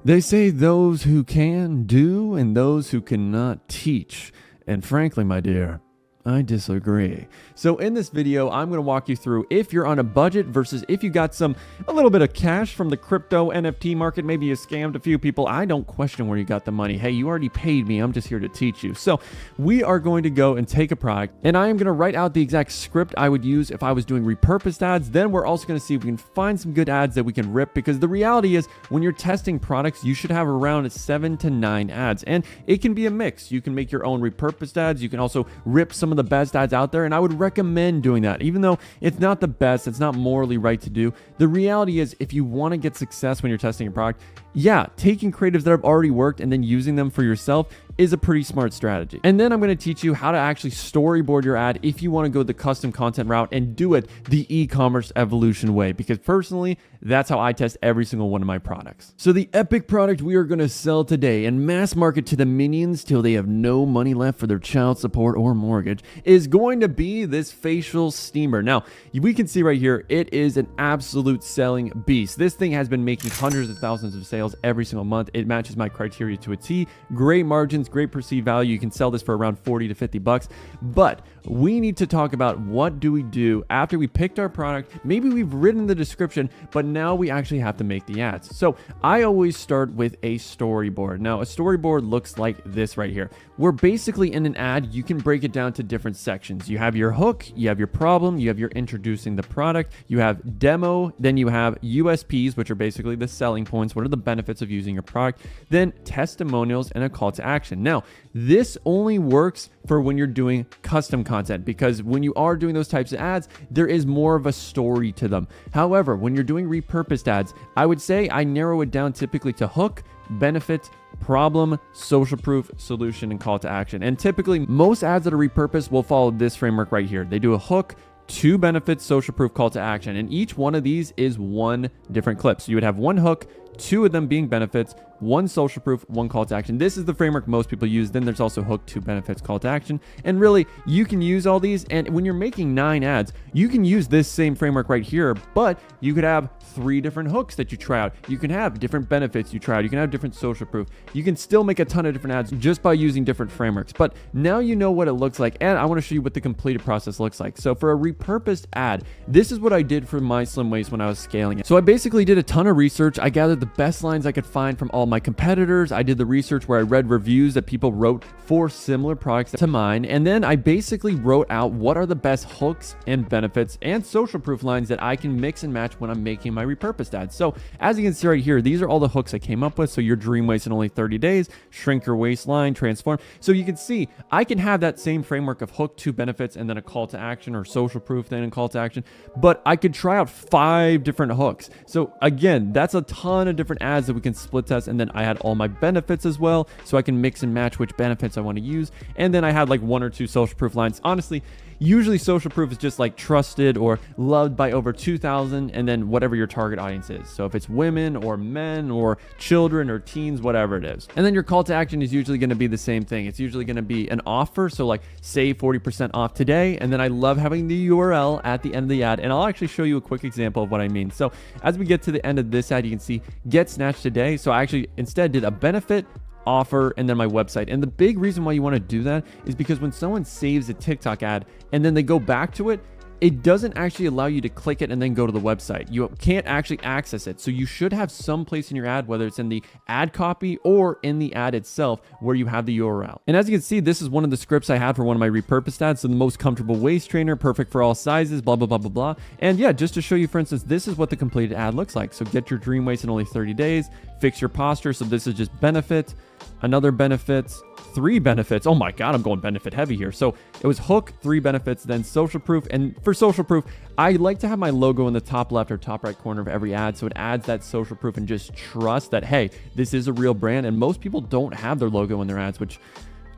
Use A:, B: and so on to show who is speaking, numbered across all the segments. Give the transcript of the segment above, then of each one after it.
A: They say those who can do and those who cannot teach. And frankly, my dear, I disagree. So in this video, I'm going to walk you through if you're on a budget versus if you got a little bit of cash from the crypto NFT market. Maybe you scammed a few people. I don't question where you got the money. Hey, you already paid me. I'm just here to teach you. So we are going to go and take a product, and I am going to write out the exact script I would use if I was doing repurposed ads. Then we're also going to see if we can find some good ads that we can rip, because the reality is when you're testing products, you should have around 7 to 9 ads, and it can be a mix. You can make your own repurposed ads. You can also rip some of the best ads out there, and I would recommend doing that. Even though it's not the best, it's not morally right to do. The reality is, if you want to get success when you're testing a product, yeah, taking creatives that have already worked and then using them for yourself is a pretty smart strategy. And then I'm going to teach you how to actually storyboard your ad if you want to go the custom content route and do it the e-commerce evolution way, because personally, that's how I test every single one of my products. So the epic product we are going to sell today and mass market to the minions till they have no money left for their child support or mortgage is going to be this facial steamer. Now, we can see right here, it is an absolute selling beast. This thing has been making hundreds of thousands of sales every single month. It matches my criteria to a T. Great margins, great perceived value. You can sell this for around 40 to 50 bucks. But we need to talk about what do we do after we picked our product. Maybe we've written the description, but now we actually have to make the ads. So I always start with a storyboard. Now, a storyboard looks like this right here. We're basically in an ad, you can break it down to different sections. You have your hook, you have your problem, you have your introducing the product, you have demo, then you have USPs, which are basically the selling points. What are the benefits of using your product? Then testimonials and a call to action. Now, this only works for when you're doing custom content, because when you are doing those types of ads, there is more of a story to them. However, when you're doing repurposed ads, I would say I narrow it down typically to hook, benefit, problem, social proof, solution, and call to action. And typically most ads that are repurposed will follow this framework right here. They do a hook, 2 benefits, social proof, call to action. And each one of these is one different clip. So you would have one hook, 2 of them being benefits, 1 social proof, 1 call to action. This is the framework most people use. Then there's also hook, 2 benefits, call to action. And really, you can use all these. And when you're making 9 ads, you can use this same framework right here, but you could have 3 different hooks that you try out. You can have different benefits you try out. You can have different social proof. You can still make a ton of different ads just by using different frameworks. But now you know what it looks like, and I want to show you what the completed process looks like. So for a repurposed ad, this is what I did for my Slim Waist when I was scaling it. So I basically did a ton of research. I gathered the best lines I could find from all my competitors. I did the research where I read reviews that people wrote for similar products to mine. And then I basically wrote out what are the best hooks and benefits and social proof lines that I can mix and match when I'm making my repurposed ads. So as you can see right here, these are all the hooks I came up with. So your dream waist in only 30 days, shrink your waistline, transform. So you can see I can have that same framework of hook, 2 benefits, and then a call to action, or social proof, then a call to action. But I could try out 5 different hooks. So again, that's a ton of different ads that we can split test. And then I had all my benefits as well, so I can mix and match which benefits I want to use. And then I had like 1 or 2 social proof lines. Honestly, usually social proof is just like trusted or loved by over 2,000, and then whatever your target audience is. So if it's women or men or children or teens, whatever it is. And then your call to action is usually going to be the same thing. It's usually going to be an offer. So like save 40% off today. And then I love having the URL at the end of the ad. And I'll actually show you a quick example of what I mean. So as we get to the end of this ad, you can see get snatched today. So I actually instead did a benefit, offer, and then my website. And the big reason why you want to do that is because when someone saves a TikTok ad and then they go back to it, it doesn't actually allow you to click it and then go to the website. You can't actually access it. So you should have some place in your ad, whether it's in the ad copy or in the ad itself, where you have the URL. And as you can see, this is one of the scripts I had for one of my repurposed ads. So the most comfortable waist trainer, perfect for all sizes, blah, blah, blah, blah, blah. And yeah, just to show you, for instance, this is what the completed ad looks like. So get your dream waist in only 30 days, fix your posture. So this is just benefit, another benefit, 3 benefits. Oh my God, I'm going benefit heavy here. So it was hook, 3 benefits, then social proof. And for social proof, I like to have my logo in the top left or top right corner of every ad. So it adds that social proof and just trust that, hey, this is a real brand. And most people don't have their logo in their ads, which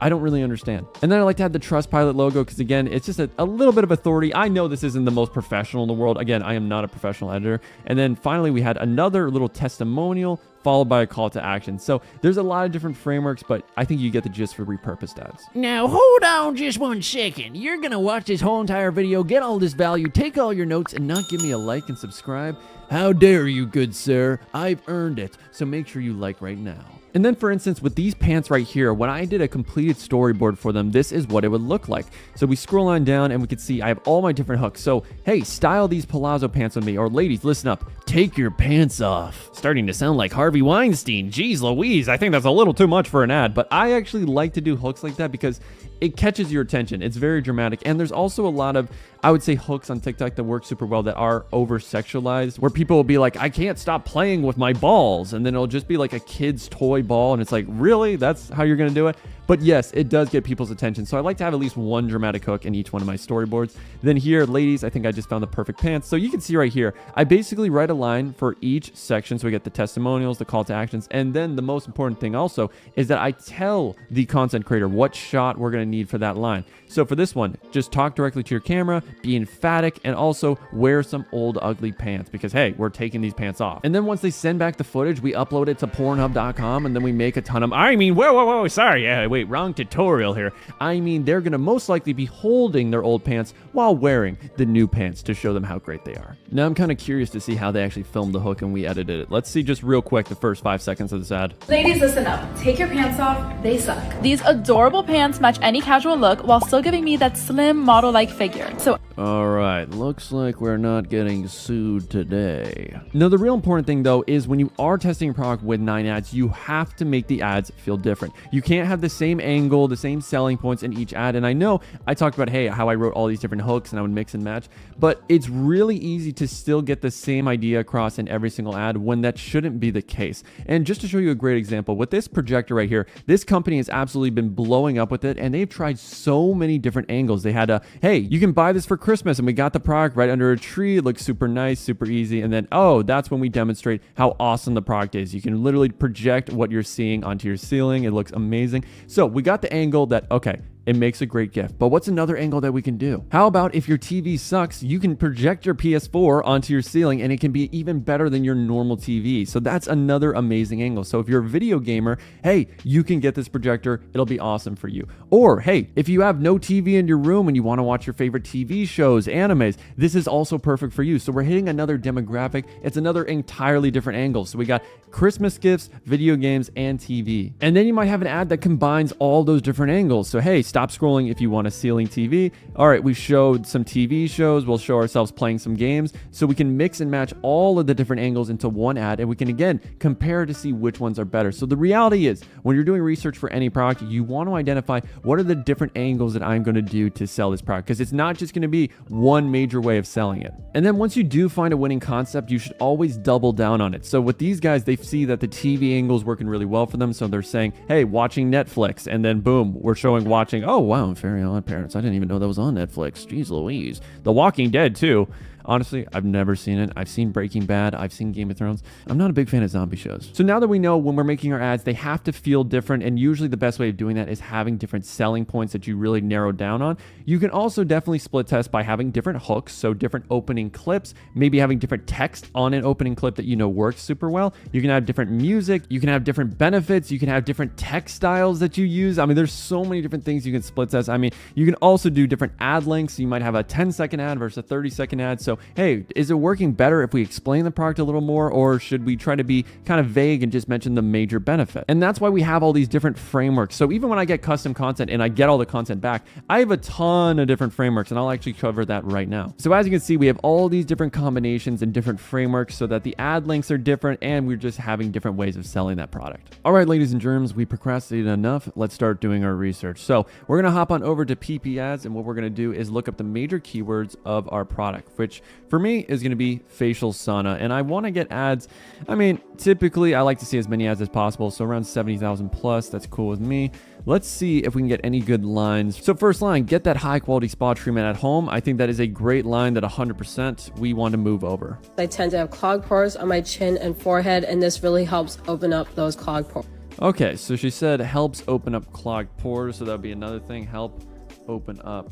A: I don't really understand. And then I like to have the Trustpilot logo because, again, it's just a little bit of authority. I know this isn't the most professional in the world. Again, I am not a professional editor. And then finally, we had another little testimonial followed by a call to action. So there's a lot of different frameworks, but I think you get the gist for repurposed ads.
B: Now hold on just 1 second. You're gonna watch this whole entire video, get all this value, take all your notes, and not give me a like and subscribe? How dare you, good sir? I've earned it, so make sure you like right now.
A: And then, for instance, with these pants right here, when I did a completed storyboard for them, this is what it would look like. So we scroll on down and we can see I have all my different hooks. So, hey, style these palazzo pants with me. Or ladies, listen up. Take your pants off. Starting to sound like Harvey Weinstein. Jeez Louise, I think that's a little too much for an ad. But I actually like to do hooks like that because it catches your attention. It's very dramatic. And there's also a lot of, I would say, hooks on TikTok that work super well that are over-sexualized, where people will be like, I can't stop playing with my balls. And then it'll just be like a kid's toy ball. And it's like, really? That's how you're going to do it? But yes, it does get people's attention. So I like to have at least one dramatic hook in each one of my storyboards. Then here, ladies, I think I just found the perfect pants. So you can see right here, I basically write a line for each section. So we get the testimonials, the call to actions. And then the most important thing also is that I tell the content creator what shot we're going to need for that line. So for this one, just talk directly to your camera, be emphatic, and also wear some old ugly pants because, hey, we're taking these pants off. And then once they send back the footage, we upload it to Pornhub.com and then we make a ton of, whoa, sorry, wait, wrong tutorial here. I mean, they're gonna most likely be holding their old pants while wearing the new pants to show them how great they are. Now I'm kind of curious to see how they actually filmed the hook and we edited it. Let's see just real quick the first 5 seconds of this ad.
C: Ladies, listen up. Take your pants off. They suck.
D: These adorable pants match any casual look while still giving me that slim model-like figure. So
A: all right, looks like we're not getting sued today. Now, the real important thing though is when you are testing a product with 9 ads, you have to make the ads feel different. You can't have the same angle, the same selling points in each ad. And I know I talked about, hey, how I wrote all these different hooks and I would mix and match, but it's really easy to still get the same idea across in every single ad when that shouldn't be the case. And just to show you a great example, with this projector right here, this company has absolutely been blowing up with it and they've tried so many different angles. They had a, hey, you can buy this for Christmas, and we got the product right under a tree. It looks super nice, super easy. And then, oh, that's when we demonstrate how awesome the product is. You can literally project what you're seeing onto your ceiling. It looks amazing. So we got the angle that, okay, it makes a great gift. But what's another angle that we can do? How about if your TV sucks, you can project your PS4 onto your ceiling and it can be even better than your normal TV. So that's another amazing angle. So if you're a video gamer, hey, you can get this projector. It'll be awesome for you. Or hey, if you have no TV in your room and you want to watch your favorite TV shows, animes, this is also perfect for you. So we're hitting another demographic. It's another entirely different angle. So we got Christmas gifts, video games, and TV. And then you might have an ad that combines all those different angles. So hey, stop scrolling if you want a ceiling TV. All right, we showed some TV shows. We'll show ourselves playing some games. So we can mix and match all of the different angles into one ad, and we can again compare to see which ones are better. So the reality is, when you're doing research for any product, you want to identify what are the different angles that I'm going to do to sell this product, because it's not just going to be one major way of selling it. And then once you do find a winning concept, you should always double down on it. So with these guys, they see that the TV angle is working really well for them. So they're saying, hey, watching Netflix, and then boom, we're showing watching, oh wow, Very Odd Parents. I didn't even know that was on Netflix. Jeez Louise. The Walking Dead too. Honestly, I've never seen it. I've seen Breaking Bad. I've seen Game of Thrones. I'm not a big fan of zombie shows. So now that we know when we're making our ads, they have to feel different. And usually the best way of doing that is having different selling points that you really narrow down on. You can also definitely split test by having different hooks. So different opening clips, maybe having different text on an opening clip that you know works super well. You can have different music. You can have different benefits. You can have different text styles that you use. I mean, there's so many different things you can split test. I mean, you can also do different ad lengths. You might have a 10-second ad versus a 30-second ad. So hey, is it working better if we explain the product a little more, or should we try to be kind of vague and just mention the major benefit? And that's why we have all these different frameworks. So even when I get custom content and I get all the content back, I have a ton of different frameworks, and I'll actually cover that right now. So as you can see, we have all these different combinations and different frameworks so that the ad links are different and we're just having different ways of selling that product. All right, ladies and germs, we procrastinated enough. Let's start doing our research. So we're going to hop on over to PP Ads, and what we're going to do is look up the major keywords of our product, which for me is going to be facial sauna. And I want to get ads. I mean, typically I like to see as many ads as possible. So around 70,000 plus, that's cool with me. Let's see if we can get any good lines. So first line, get that high quality spa treatment at home. I think that is a great line that 100% we want to move over.
E: I tend to have clogged pores on my chin and forehead, and this really helps open up those clogged pores.
A: Okay, so she said helps open up clogged pores. So that would be another thing, help open up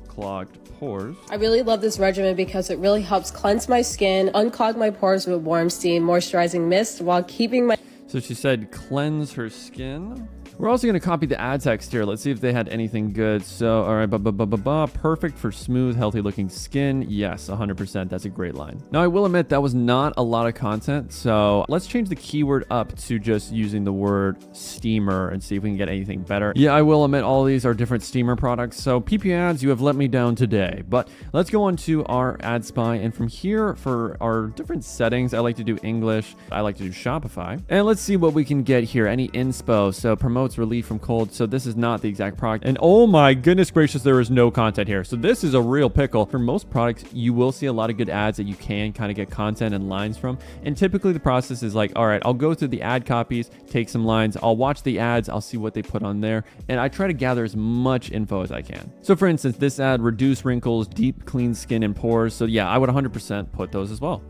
A: clogged pores.
E: I really love this regimen because it really helps cleanse my skin, unclog my pores with warm steam, moisturizing mist while keeping my...
A: So she said cleanse her skin. We're also going to copy the ad text here. Let's see if they had anything good. So, all right, perfect for smooth, healthy looking skin. Yes, 100%. That's a great line. Now, I will admit that was not a lot of content. So let's change the keyword up to just using the word steamer and see if we can get anything better. Yeah, I will admit all these are different steamer products. So PP ads, you have let me down today. But let's go on to our ad spy. And from here, for our different settings, I like to do English. I like to do Shopify. And let's see what we can get here. Any inspo. So promotes relief from cold. So this is not the exact product. And oh my goodness gracious, there is no content here. So this is a real pickle. For most products, you will see a lot of good ads that you can kind of get content and lines from. And typically the process is like, all right, I'll go through the ad copies, take some lines, I'll watch the ads, I'll see what they put on there. And I try to gather as much info as I can. So for instance, this ad, reduce wrinkles, deep clean skin and pores. So yeah, I would 100% put those as well.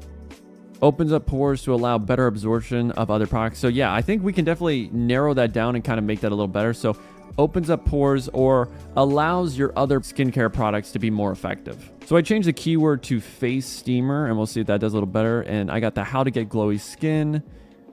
A: Opens up pores to allow better absorption of other products. So yeah, I think we can definitely narrow that down and kind of make that a little better. So opens up pores or allows your other skincare products to be more effective. So I changed the keyword to face steamer and we'll see if that does a little better. And I got the how to get glowy skin.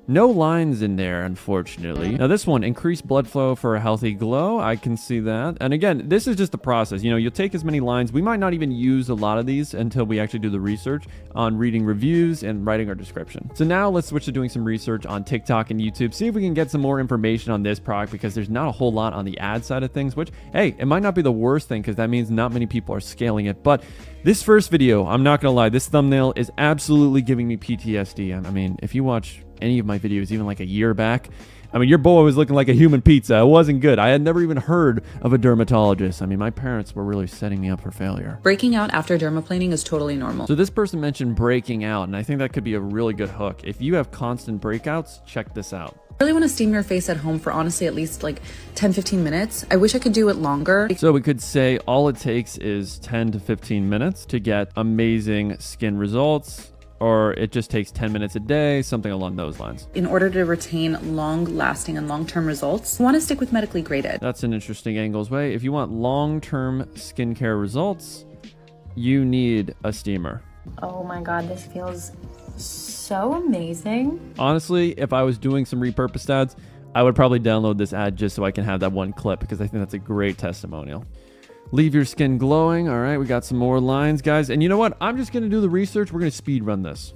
A: No lines in there, unfortunately. Now this one, increase blood flow for a healthy glow. I can see that. And again, this is just the process. You know, you'll take as many lines. We might not even use a lot of these until we actually do the research on reading reviews and writing our description. So now let's switch to doing some research on TikTok and YouTube. See if we can get some more information on this product because there's not a whole lot on the ad side of things, which, hey, it might not be the worst thing because that means not many people are scaling it. But this first video, I'm not gonna lie, this thumbnail is absolutely giving me PTSD. I mean, if you watch any of my videos, even like a year back, I mean, your boy was looking like a human pizza. It wasn't good. I had never even heard of a dermatologist. I mean, my parents were really setting me up for failure.
F: Breaking out after dermaplaning is totally normal.
A: So this person mentioned breaking out, and I think that could be a really good hook. If you have constant breakouts, check this out.
F: Really want to steam your face at home for honestly at least like 10-15 minutes. I wish I could do it longer.
A: So we could say all it takes is 10 to 15 minutes to get amazing skin results, or it just takes 10 minutes a day, something along those lines.
F: In order to retain long-lasting and long-term results, you want to stick with medically graded.
A: That's an interesting angles way. If you want long-term skincare results, you need a steamer.
G: Oh my god, this feels so amazing.
A: Honestly, if I was doing some repurposed ads, I would probably download this ad just so I can have that one clip because I think that's a great testimonial. Leave your skin glowing. All right, we got some more lines, guys. And you know what? I'm just going to do the research. We're going to speed run this.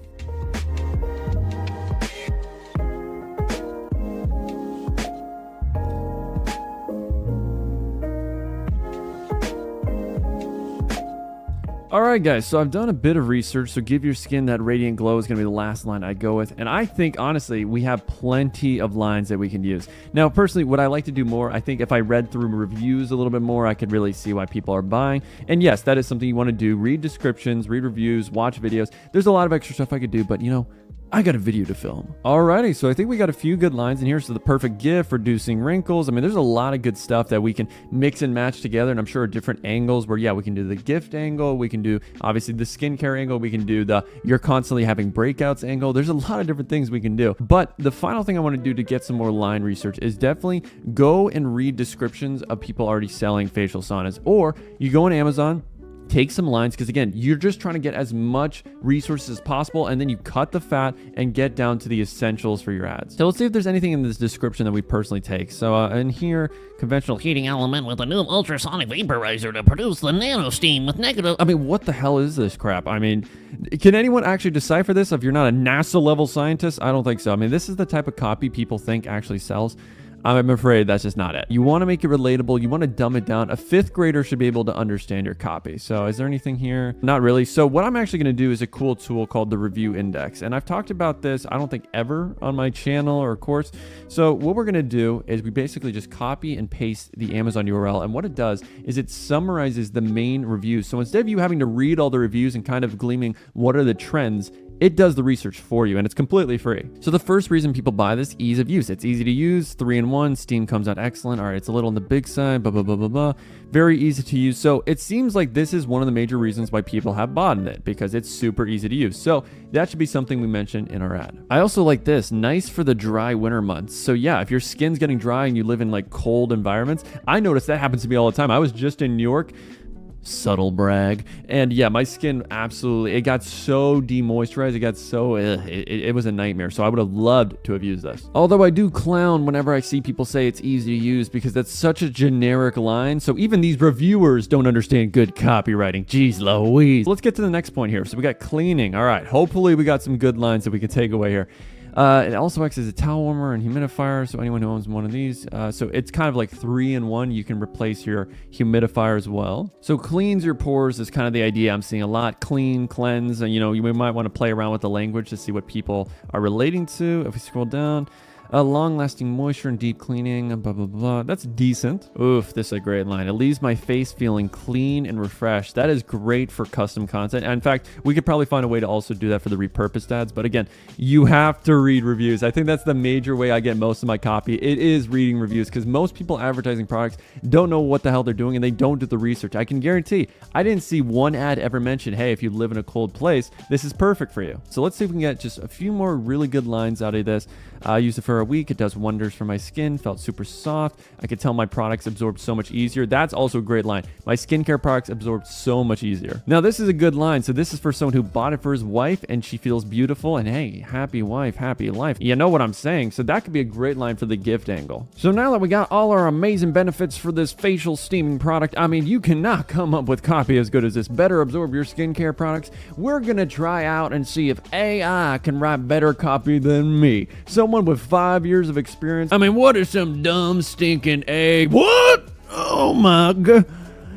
A: All right, guys, so I've done a bit of research. So give your skin that radiant glow is going to be the last line I go with. And I think, honestly, we have plenty of lines that we can use. Now, personally, what I like to do more, I think if I read through reviews a little bit more, I could really see why people are buying. And yes, that is something you want to do. Read descriptions, read reviews, watch videos. There's a lot of extra stuff I could do, but you know, I got a video to film. Alrighty, so I think we got a few good lines in here. So the perfect gift, reducing wrinkles. I mean, there's a lot of good stuff that we can mix and match together. And I'm sure different angles where, yeah, we can do the gift angle. We can do, obviously, the skincare angle. We can do the you're constantly having breakouts angle. There's a lot of different things we can do. But the final thing I want to do to get some more line research is definitely go and read descriptions of people already selling facial saunas. Or you go on Amazon, take some lines, because again, you're just trying to get as much resources as possible, and then you cut the fat and get down to the essentials for your ads. So let's see if there's anything in this description that we personally take. So in here, conventional
B: Heating element with a new ultrasonic vaporizer to produce the nano steam with negative.
A: I mean, what the hell is this crap? I mean, can anyone actually decipher this? If you're not a NASA level scientist, I don't think so. I mean, this is the type of copy people think actually sells. I'm afraid that's just not it. You want to make it relatable. You want to dumb it down. A fifth grader should be able to understand your copy. So is there anything here? Not really. So what I'm actually going to do is a cool tool called the Review Index. And I've talked about this, I don't think ever on my channel or course. So what we're going to do is we basically just copy and paste the Amazon URL. And what it does is it summarizes the main reviews. So instead of you having to read all the reviews and kind of gleaming what are the trends, it does the research for you, and it's completely free. So the first reason people buy this, ease of use. It's easy to use, 3-in-1, steam comes out excellent. All right, it's a little on the big side, blah, blah, blah, blah, blah. Very easy to use. So it seems like this is one of the major reasons why people have bought it, because it's super easy to use. So that should be something we mention in our ad. I also like this, nice for the dry winter months. So yeah, if your skin's getting dry and you live in like cold environments, I notice that happens to me all the time. I was just in New York. Subtle brag. And yeah, my skin absolutely, it got so demoisturized. It got so, it was a nightmare. So I would have loved to have used this. Although I do clown whenever I see people say it's easy to use because that's such a generic line. So even these reviewers don't understand good copywriting. Jeez Louise. Let's get to the next point here. So we got cleaning. All right. Hopefully we got some good lines that we can take away here. It also acts as a towel warmer and humidifier, so anyone who owns one of these. So it's kind of like 3-in-1. You can replace your humidifier as well. So cleans your pores is kind of the idea I'm seeing a lot. Clean, cleanse, and you might want to play around with the language to see what people are relating to. If we scroll down, long-lasting moisture and deep cleaning, blah, blah, blah. That's decent. Oof, this is a great line. It leaves my face feeling clean and refreshed. That is great for custom content. And in fact, we could probably find a way to also do that for the repurposed ads. But again, you have to read reviews. I think that's the major way I get most of my copy. It is reading reviews because most people advertising products don't know what the hell they're doing and they don't do the research. I can guarantee I didn't see one ad ever mention, hey, if you live in a cold place, this is perfect for you. So let's see if we can get just a few more really good lines out of this. I used it for a week. It does wonders for my skin. Felt super soft. I could tell my products absorbed so much easier. That's also a great line. My skincare products absorbed so much easier. Now, this is a good line. So this is for someone who bought it for his wife and she feels beautiful. And hey, happy wife, happy life. You know what I'm saying? So that could be a great line for the gift angle. So now that we got all our amazing benefits for this facial steaming product, I mean, you cannot come up with copy as good as this. Better absorb your skincare products. We're going to try out and see if AI can write better copy than me. Someone with 5 years of experience.
B: I mean, what is some dumb stinking egg? What? Oh my god.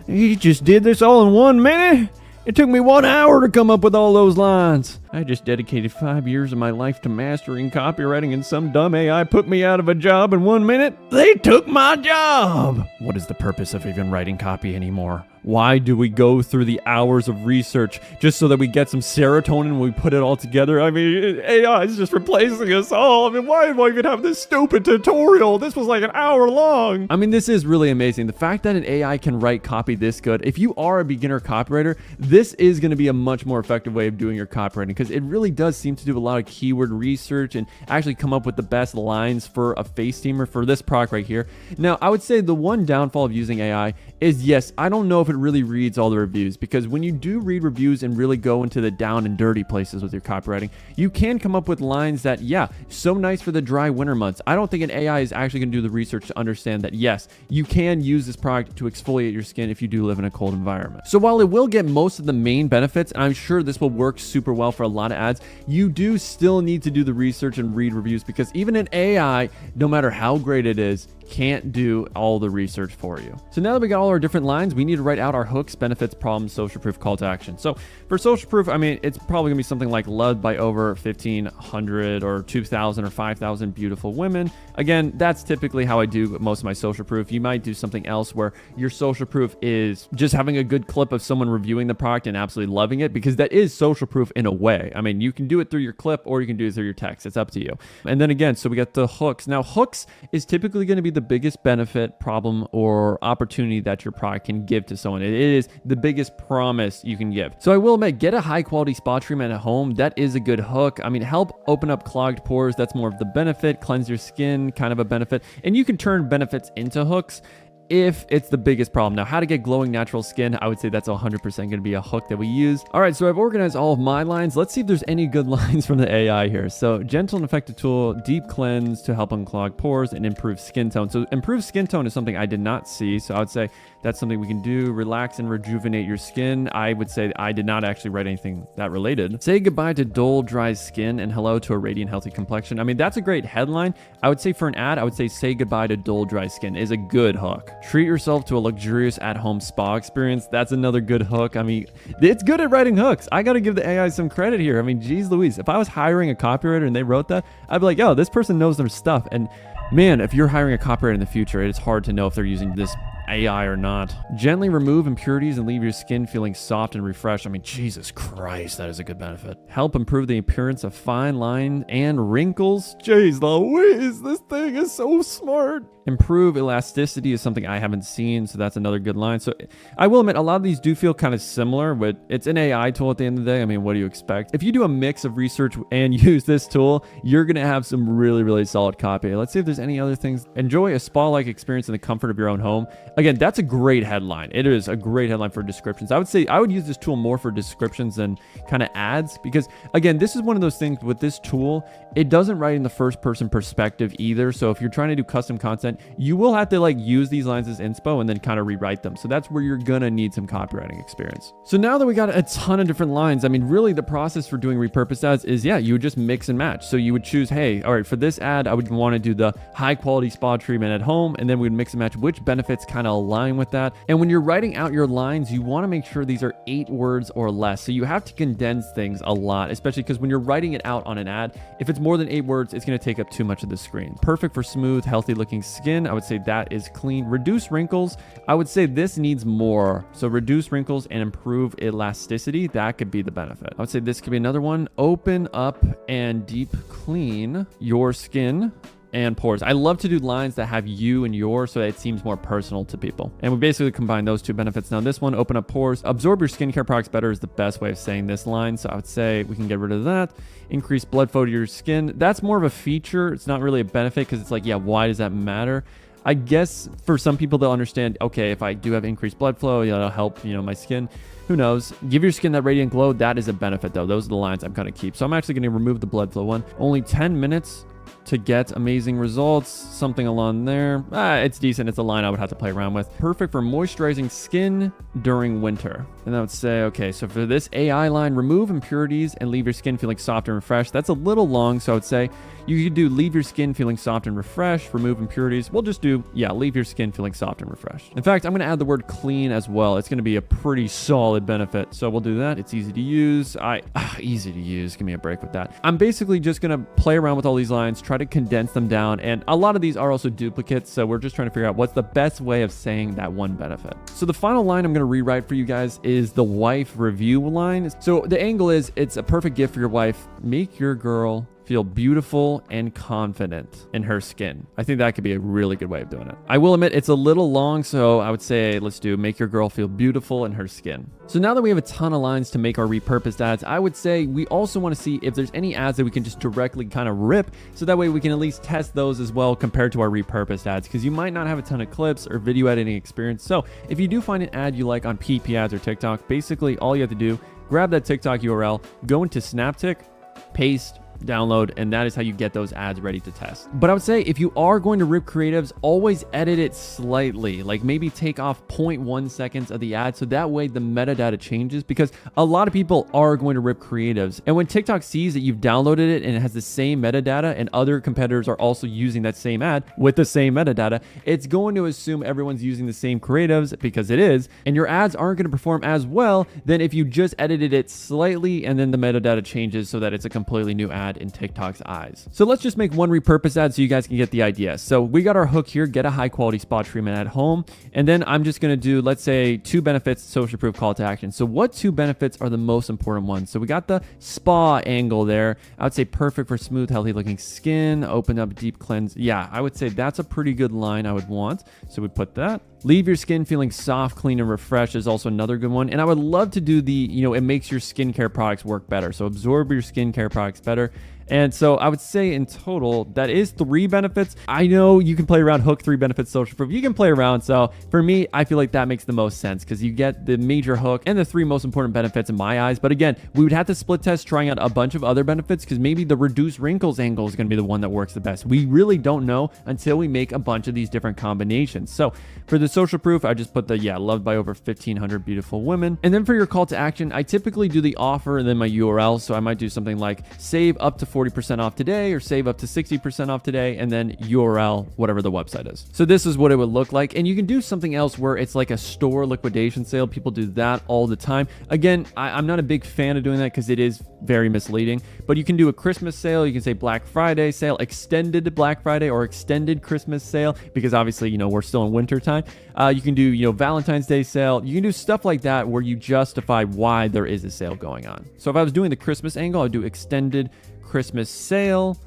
A: You just did this all in 1 minute? It took me 1 hour to come up with all those lines. I just dedicated 5 years of my life to mastering copywriting and some dumb AI put me out of a job in 1 minute? They took my job! What is the purpose of even writing copy anymore? Why do we go through the hours of research just so that we get some serotonin when we put it all together? I mean, AI is just replacing us all. I mean, why do I even have this stupid tutorial? This was like an hour long. I mean, this is really amazing. The fact that an AI can write copy this good, if you are a beginner copywriter, this is going to be a much more effective way of doing your copywriting because it really does seem to do a lot of keyword research and actually come up with the best lines for a face steamer for this product right here. Now, I would say the one downfall of using AI is, yes, I don't know if it really reads all the reviews because when you do read reviews and really go into the down and dirty places with your copywriting, you can come up with lines that, yeah, so nice for the dry winter months. I don't think an AI is actually going to do the research to understand that, yes, you can use this product to exfoliate your skin if you do live in a cold environment. So while it will get most of the main benefits, and I'm sure this will work super well for a lot of ads, you do still need to do the research and read reviews because even an AI, no matter how great it is, can't do all the research for you. So now that we got all our different lines, we need to write out our hooks, benefits, problems, social proof, call to action. So for social proof, I mean, it's probably gonna be something like loved by over 1,500 or 2,000 or 5,000 beautiful women. Again, that's typically how I do most of my social proof. You might do something else where your social proof is just having a good clip of someone reviewing the product and absolutely loving it because that is social proof in a way. I mean, you can do it through your clip or you can do it through your text. It's up to you. And then again, so we got the hooks. Now, hooks is typically gonna be the biggest benefit, problem, or opportunity that your product can give to someone. It is the biggest promise you can give. So I will admit, get a high quality spot treatment at home. That is a good hook. I mean, help open up clogged pores. That's more of the benefit. Cleanse your skin, kind of a benefit. And you can turn benefits into hooks if it's the biggest problem. Now, how to get glowing natural skin, I would say that's 100% going to be a hook that we use. All right, so I've organized all of my lines. Let's see if there's any good lines from the AI here. So gentle and effective tool, deep cleanse to help unclog pores and improve skin tone. So improved skin tone is something I did not see. So I would say that's something we can do. Relax and rejuvenate your skin. I would say I did not actually write anything that related. Say goodbye to dull, dry skin and hello to a radiant, healthy complexion. I mean, that's a great headline. I would say for an ad, I would say goodbye to dull, dry skin is a good hook. Treat yourself to a luxurious at-home spa experience. That's another good hook. I mean, it's good at writing hooks. I got to give the AI some credit here. I mean, geez Louise, if I was hiring a copywriter and they wrote that, I'd be like, yo, this person knows their stuff. And man, if you're hiring a copywriter in the future, it's hard to know if they're using this AI or not. Gently remove impurities and leave your skin feeling soft and refreshed. I mean, Jesus Christ, that is a good benefit. Help improve the appearance of fine lines and wrinkles. Jeez Louise, this thing is so smart. Improve elasticity is something I haven't seen, so that's another good line. So I will admit, a lot of these do feel kind of similar, but it's an AI tool at the end of the day. I mean, what do you expect? If you do a mix of research and use this tool, you're going to have some really, really solid copy. Let's see if there's any other things. Enjoy a spa-like experience in the comfort of your own home. Again, that's a great headline. It is a great headline for descriptions. I would say I would use this tool more for descriptions than kind of ads, because again, this is one of those things with this tool, it doesn't write in the first person perspective either. So if you're trying to do custom content, you will have to like use these lines as inspo and then kind of rewrite them. So that's where you're gonna need some copywriting experience. So now that we got a ton of different lines, I mean, really the process for doing repurposed ads is, yeah, you would just mix and match. So you would choose, hey, all right, for this ad, I would want to do the high quality spa treatment at home. And then we would mix and match which benefits kind of align with that. And when you're writing out your lines, you want to make sure these are 8 words or less. So you have to condense things a lot, especially because when you're writing it out on an ad, if it's more than 8 words, it's going to take up too much of the screen. Perfect for smooth, healthy looking skin. I would say that is clean. Reduce wrinkles. I would say this needs more. So reduce wrinkles and improve elasticity. That could be the benefit. I would say this could be another one. Open up and deep clean your skin and pores. I love to do lines that have you and your, so that it seems more personal to people. And we basically combine those 2 benefits. Now this one, open up pores, absorb your skincare products better, is the best way of saying this line. So I would say we can get rid of that. Increase blood flow to your skin. That's more of a feature. It's not really a benefit, because it's like, yeah, why does that matter? I guess for some people, they'll understand, okay, if I do have increased blood flow, it'll help, my skin. Who knows? Give your skin that radiant glow. That is a benefit though. Those are the lines I'm going to keep. So I'm actually going to remove the blood flow one. Only 10 minutes to get amazing results, something along there. It's decent. It's a line I would have to play around with. Perfect for moisturizing skin during winter. And I would say, okay, so for this AI line, remove impurities and leave your skin feeling soft and refreshed. That's a little long, so I would say you could do leave your skin feeling soft and refreshed, remove impurities. We'll just do, yeah, leave your skin feeling soft and refreshed. In fact, I'm going to add the word clean as well. It's going to be a pretty solid benefit. So we'll do that. It's easy to use. Easy to use. Give me a break with that. I'm basically just going to play around with all these lines, try to condense them down. And a lot of these are also duplicates. So we're just trying to figure out what's the best way of saying that one benefit. So the final line I'm going to rewrite for you guys is the wife review line. So the angle is, it's a perfect gift for your wife. Make your girl feel beautiful and confident in her skin. I think that could be a really good way of doing it. I will admit it's a little long, so I would say let's do make your girl feel beautiful in her skin. So now that we have a ton of lines to make our repurposed ads, I would say we also want to see if there's any ads that we can just directly kind of rip, so that way we can at least test those as well compared to our repurposed ads, because you might not have a ton of clips or video editing experience. So if you do find an ad you like on PP ads or TikTok, basically all you have to do, grab that TikTok URL, go into Snaptic, paste, download, and that is how you get those ads ready to test. But I would say if you are going to rip creatives, always edit it slightly, like maybe take off 0.1 seconds of the ad, so that way the metadata changes, because a lot of people are going to rip creatives, and when TikTok sees that you've downloaded it and it has the same metadata and other competitors are also using that same ad with the same metadata, it's going to assume everyone's using the same creatives, because it is, and your ads aren't going to perform as well than if you just edited it slightly and then the metadata changes so that it's a completely new ad in TikTok's eyes. So let's just make one repurposed ad so you guys can get the idea. So we got our hook here, get a high quality spa treatment at home. And then I'm just going to do, let's say 2 benefits, social proof, call to action. So what 2 benefits are the most important ones? So we got the spa angle there. I would say perfect for smooth, healthy looking skin, open up, deep cleanse. Yeah, I would say that's a pretty good line I would want. So we put that. Leave your skin feeling soft, clean, and refreshed is also another good one. And I would love to do the, it makes your skincare products work better. So absorb your skincare products better. And so I would say in total, that is 3 benefits. I know you can play around, hook 3 benefits, social proof. You can play around. So for me, I feel like that makes the most sense, because you get the major hook and the 3 most important benefits in my eyes. But again, we would have to split test trying out a bunch of other benefits, because maybe the reduce wrinkles angle is going to be the one that works the best. We really don't know until we make a bunch of these different combinations. So for the social proof, I just put the, loved by over 1,500 beautiful women. And then for your call to action, I typically do the offer and then my URL. So I might do something like save up to 40% off today, or save up to 60% off today, and then URL, whatever the website is. So this is what it would look like. And you can do something else where it's like a store liquidation sale. People do that all the time. Again, I'm not a big fan of doing that because it is very misleading, but you can do a Christmas sale. You can say Black Friday sale, extended Black Friday, or extended Christmas sale, because obviously, we're still in winter time. You can do, Valentine's Day sale. You can do stuff like that where you justify why there is a sale going on. So if I was doing the Christmas angle, I'd do extended Christmas sale,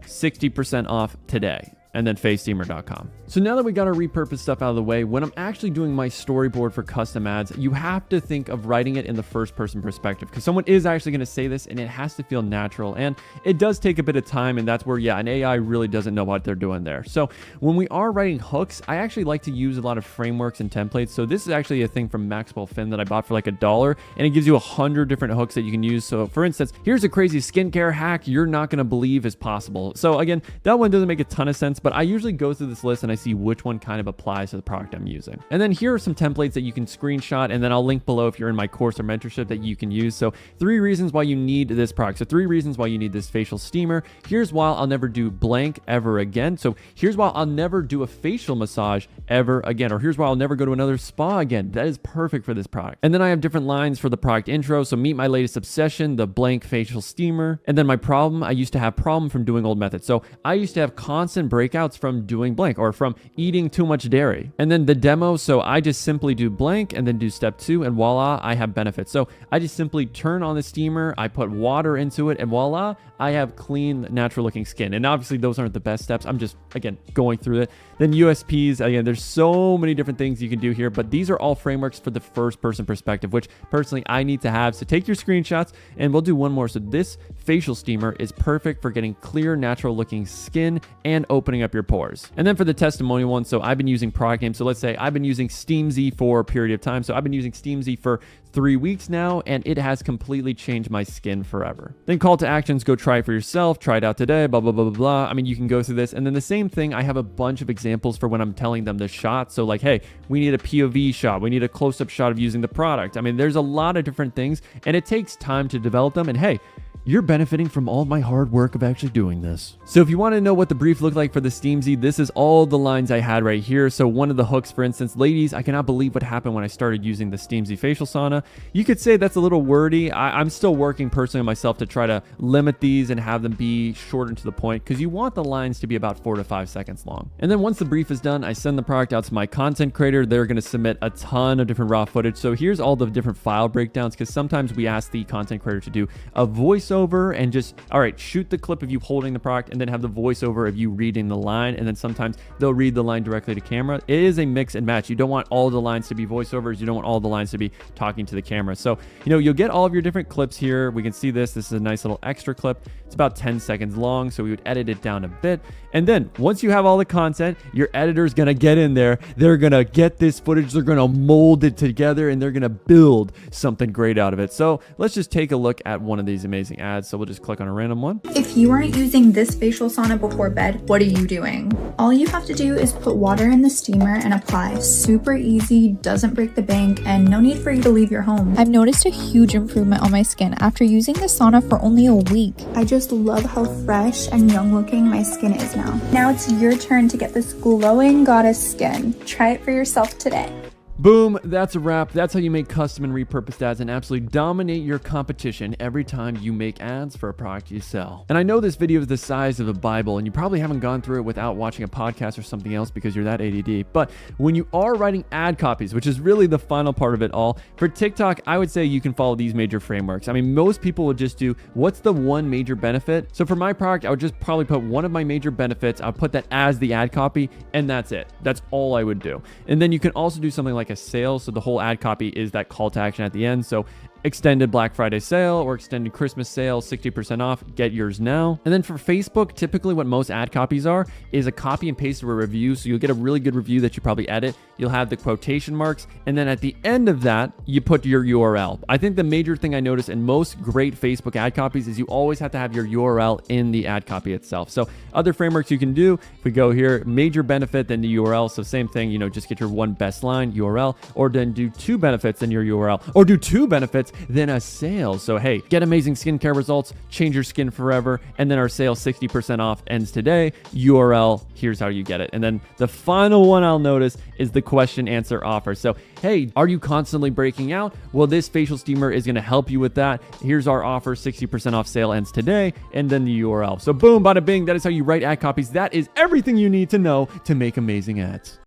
A: 60% off today. and then facesteamer.com. So now that we got our repurposed stuff out of the way, when I'm actually doing my storyboard for custom ads, you have to think of writing it in the first person perspective, because someone is actually going to say this and it has to feel natural. And it does take a bit of time, and that's where, yeah, an AI really doesn't know what they're doing there. So when we are writing hooks, I actually like to use a lot of frameworks and templates. So this is actually a thing from Maxwell Finn that I bought for like $1, and it gives you 100 different hooks that you can use. So for instance, here's a crazy skincare hack you're not going to believe is possible. So again, that one doesn't make a ton of sense, but I usually go through this list and I see which one kind of applies to the product I'm using. And then here are some templates that you can screenshot, and then I'll link below if you're in my course or mentorship that you can use. So 3 reasons why you need this product. So 3 reasons why you need this facial steamer. Here's why I'll never do blank ever again. So here's why I'll never do a facial massage ever again. Or here's why I'll never go to another spa again. That is perfect for this product. And then I have different lines for the product intro. So meet my latest obsession, the blank facial steamer. And then my problem, I used to have problem from doing old methods. So I used to have constant breakouts from doing blank, or from eating too much dairy. And then the demo, so I just simply do blank and then do step 2, and voila, I have benefits. So I just simply turn on the steamer, I put water into it, and voila, I have clean, natural looking skin. And obviously those aren't the best steps. I'm just, again, going through it. Then USPs, again, there's so many different things you can do here, but these are all frameworks for the first person perspective, which personally I need to have. So take your screenshots, and we'll do one more. So this facial steamer is perfect for getting clear, natural looking skin and opening up your pores. And then for the testimonial one, so I've been using product names. So let's say I've been using SteamZ for a period of time. So I've been using SteamZ for 3 weeks now, and it has completely changed my skin forever. Then call to actions, go try it for yourself, try it out today, blah, blah, blah, blah, blah. I mean, you can go through this. And then the same thing, I have a bunch of examples for when I'm telling them the shot. So like, hey, we need a POV shot. We need a close-up shot of using the product. I mean, there's a lot of different things, and it takes time to develop them. And hey, you're benefiting from all my hard work of actually doing this. So if you want to know what the brief looked like for the SteamZ, this is all the lines I had right here. So one of the hooks, for instance, ladies, I cannot believe what happened when I started using the SteamZ facial sauna. You could say that's a little wordy. I'm still working personally on myself to try to limit these and have them be short and to the point, because you want the lines to be about 4 to 5 seconds long. And then once the brief is done, I send the product out to my content creator. They're going to submit a ton of different raw footage. So here's all the different file breakdowns, because sometimes we ask the content creator to do a voiceover and just, all right, shoot the clip of you holding the product and then have the voiceover of you reading the line. And then sometimes they'll read the line directly to camera. It is a mix and match. You don't want all the lines to be voiceovers. You don't want all the lines to be talking to the camera. So, you know, you'll get all of your different clips here. We can see this. This is a nice little extra clip. It's about 10 seconds long. So we would edit it down a bit. And then once you have all the content, your editor's going to get in there. They're going to get this footage. They're going to mold it together, and they're going to build something great out of it. So let's just take a look at one of these amazing ads. So we'll just click on a random one.
H: If you aren't using this facial sauna before bed, what are you doing? All you have to do is put water in the steamer and apply. Super easy, doesn't break the bank, and no need for you to leave your home.
I: I've noticed a huge improvement on my skin after using the sauna for only a week.
H: I just love how fresh and young looking my skin is now. Now it's your turn to get this glowing goddess skin. Try it for yourself today.
A: Boom, that's a wrap. That's how you make custom and repurposed ads and absolutely dominate your competition every time you make ads for a product you sell. And I know this video is the size of a Bible, and you probably haven't gone through it without watching a podcast or something else because you're that ADD. But when you are writing ad copies, which is really the final part of it all, for TikTok, I would say you can follow these major frameworks. I mean, most people would just do, what's the one major benefit? So for my product, I would just probably put one of my major benefits. I'll put that as the ad copy, and that's it. That's all I would do. And then you can also do something like a sale. So the whole ad copy is that call to action at the end. So extended Black Friday sale or extended Christmas sale, 60% off, get yours now. And then for Facebook, typically what most ad copies are is a copy and paste of a review. So you'll get a really good review that you probably edit. You'll have the quotation marks. And then at the end of that, you put your URL. I think the major thing I notice in most great Facebook ad copies is you always have to have your URL in the ad copy itself. So other frameworks you can do, if we go here, major benefit, then the URL. So same thing, you know, just get your one best line URL, or then do 2 benefits, then your URL, or do 2 benefits, then a sale. So hey, get amazing skincare results, change your skin forever, and then our sale 60% off ends today. URL, here's how you get it. And then the final one I'll notice is the question answer offer. So hey, are you constantly breaking out? Well, this facial steamer is going to help you with that. Here's our offer, 60% off, sale ends today, and then the URL. So boom, bada bing, that is how you write ad copies. That is everything you need to know to make amazing ads.